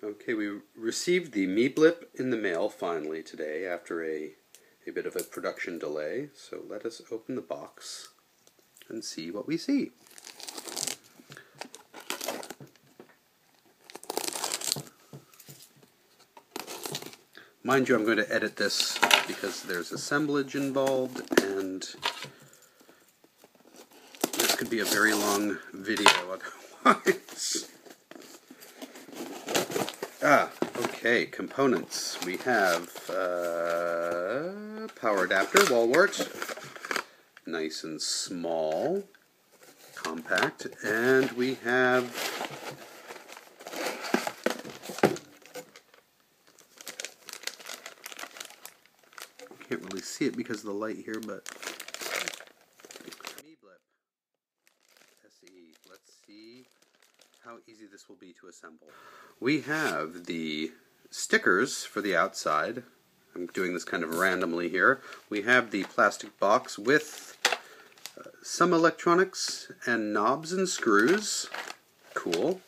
Okay, we received the MeeBlip in the mail finally today after a bit of a production delay. So let us open the box and see what we see. Mind you, I'm going to edit this because there's assemblage involved and this could be a very long video otherwise. Okay, components. We have power adapter, wallwart, nice and small, compact, and we have can't really see it because of the light here, but MeeBlip SE. Let's see how easy this will be to assemble. We have the stickers for the outside. I'm doing this kind of randomly here. We have the plastic box with some electronics and knobs and screws. Cool.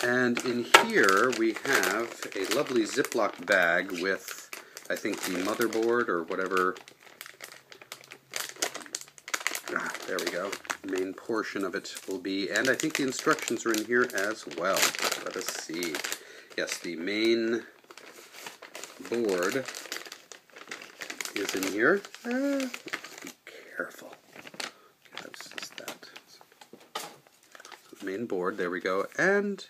And in here we have a lovely Ziploc bag with, I think, the motherboard or whatever. There we go. Main portion of it will be, and I think the instructions are in here as well. Let us see. Yes, the main board is in here. Be careful. That's just that. So the main board, there we go, and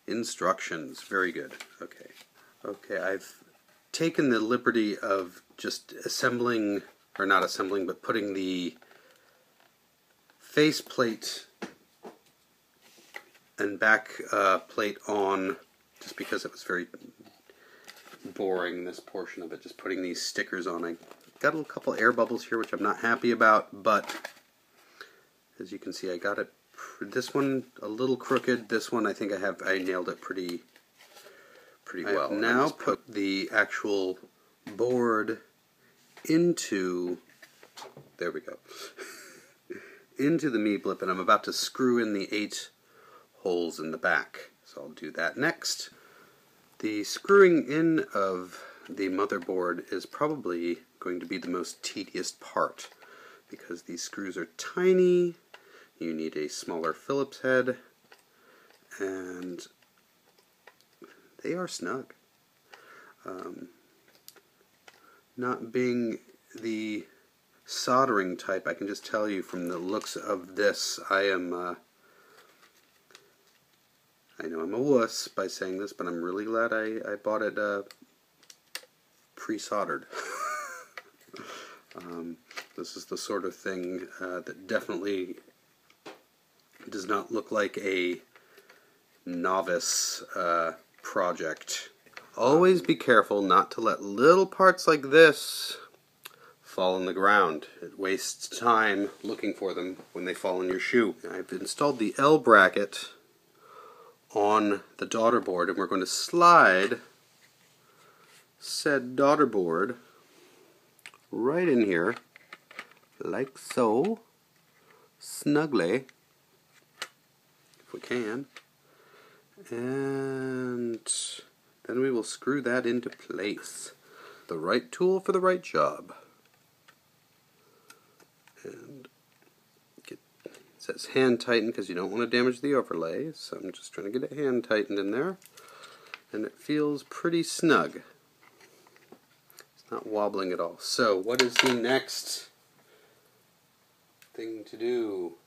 instructions. Very good. Okay. Okay, I've taken the liberty of just assembling, or not assembling, but putting the faceplate and back plate on, just because it was very boring, this portion of it, just putting these stickers on. I got a couple air bubbles here which I'm not happy about, but as you can see I got it, this one a little crooked, this one I think I nailed it pretty well. I've now put the actual board into, there we go, into the MeeBlip, and I'm about to screw in the 8 holes in the back. So I'll do that next. The screwing in of the motherboard is probably going to be the most tedious part because these screws are tiny, you need a smaller Phillips head, and they are snug. Not being the soldering type, I can just tell you from the looks of this, I know I'm a wuss by saying this, but I'm really glad I bought it pre-soldered. This is the sort of thing that definitely does not look like a novice project. Always be careful not to let little parts like this fall on the ground. It wastes time looking for them when they fall in your shoe. I've installed the L bracket on the daughter board, and we're going to slide said daughter board right in here, like so, snugly, if we can, and then we will screw that into place. The right tool for the right job. And it says hand tighten because you don't want to damage the overlay, so I'm just trying to get it hand tightened in there, and it feels pretty snug. It's not wobbling at all. So what is the next thing to do?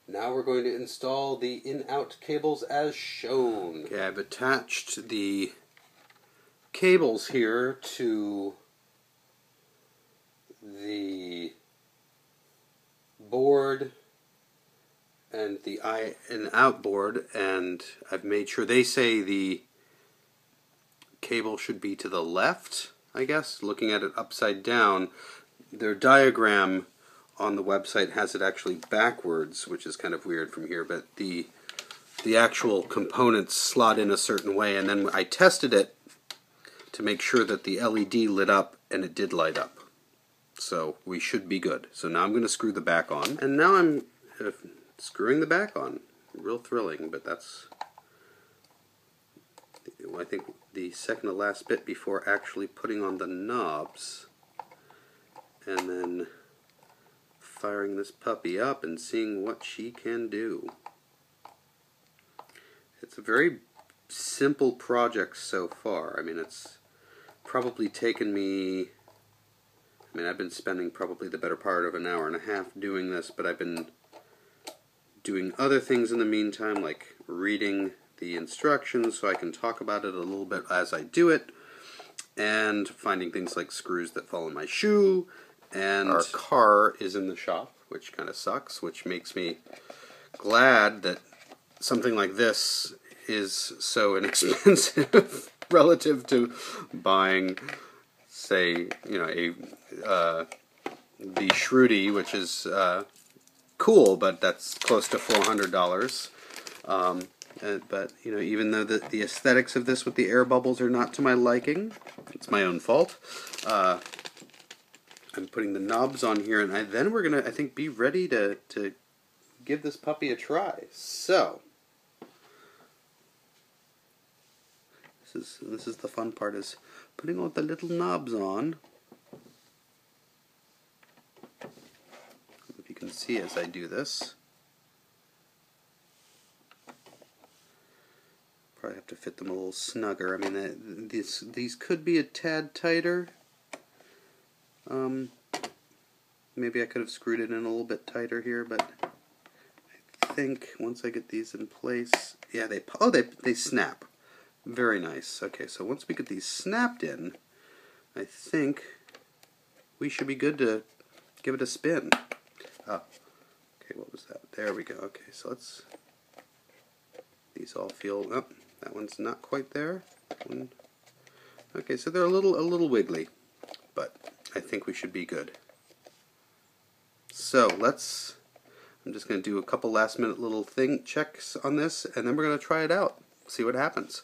Now we're going to install the in-out cables as shown. Okay, I've attached the cables here to the board and the in-out board, and I've made sure they say the cable should be to the left, I guess, looking at it upside down. Their diagram on the website has it actually backwards, which is kind of weird from here, but the actual components slot in a certain way, and then I tested it to make sure that the LED lit up, and it did light up. So we should be good. So now I'm going to screw the back on, and now I'm screwing the back on. Real thrilling, but that's I think the second to last bit before actually putting on the knobs, and then firing this puppy up and seeing what she can do. It's a very simple project so far. I mean, it's probably taken me, I've been spending probably the better part of an hour and a half doing this, but I've been doing other things in the meantime, like reading the instructions so I can talk about it a little bit as I do it, and finding things like screws that fall in my shoe, and our car is in the shop, which kind of sucks, which makes me glad that something like this is so inexpensive relative to buying, say, the Shruti, which is cool, but that's close to $400. But even though the aesthetics of this with the air bubbles are not to my liking, it's my own fault. I'm putting the knobs on here, and then we're gonna, I think, be ready to give this puppy a try. So this is the fun part, is putting all the little knobs on. If you can see as I do this. Probably have to fit them a little snugger. I mean, these could be a tad tighter. Maybe I could have screwed it in a little bit tighter here, but I think once I get these in place, yeah, they snap. Very nice. Okay, so once we get these snapped in, I think we should be good to give it a spin. Oh, okay, what was that? There we go. Okay, so let's. These all feel. Oh, that one's not quite there. Okay, so they're a little wiggly, but I think we should be good. So I'm just going to do a couple last minute little checks on this, and then we're going to try it out, see what happens.